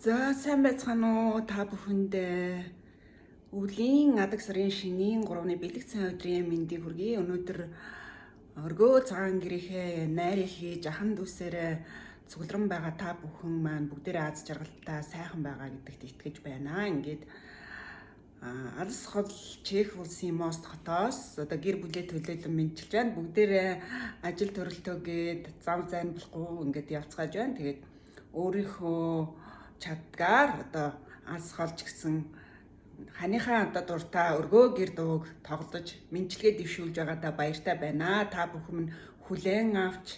За сайн байцгаана уу та бүхэндээ өвлийн адаг сарын шинийн 3-ны бэлэг цайн өдрийн мэндийг хүргэе. Өнөөдөр өргөө цагаан гэрийнхээ найрыг хийж ахан дүүсээрээ цугларан байгаа та бүхэн маань бүгдээрээ аз жаргалтай сайхан байгаа гэдэгт итгэж байна. Ингээд алс хол Чех улсын Мост хотоос одоо гэр бүлээ төлөөлөн мэдчилж байна. Бүгдээрээ ажил төрөлтөөгээд зам зайн болохгүй ингээд явцгааж байна. Тэгээд өөрийнхөө чадгаар одоо алс холж гэсэн ханыхаа одоо дуртай өргөө гэр дууг тоглож мэдчилгээ дэвшүүлж байгаадаа баяртай байна. Та бүхэн минь хүлээн авч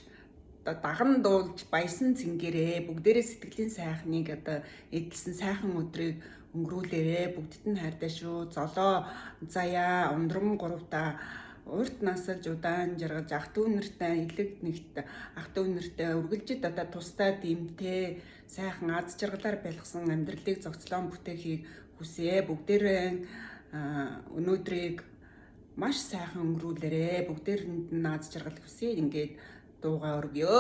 даган дуулж баясан цэнгэрээ бүгдээрээ сэтгэлийн сайхныг одоо эдэлсэн сайхан өдрийг өнгөрүүлээрээ бүгдд нь хайртай шүү. Золоо заяа ундрам гуравта урт насалж удаан жаргаж ах дүү нартай элэг нэгт ах дүү нартай үргэлжид одоо тустай дэмтэй сайхан аз жаргалаар байлгасан амьдралыг зохицлон бүтээхийг хүсье. Бүгдээрээ өнөөдрийг маш сайхан өнгөрүүлээрээ бүгдээрэнд нь аз жаргал хүсье. Ингээд дуугаа өргөё.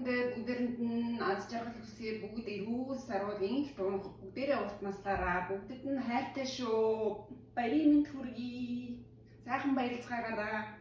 Бүгдээ бүгдээрэнд нь аз жаргал хүсье. Бүгд эрүүл сарвал инх дуун бүгдээрээ урт наслаараа бүгдд нь хайртай шүү. Баярын мэнд хүргэе. Сайхан баярлцгаагаараа.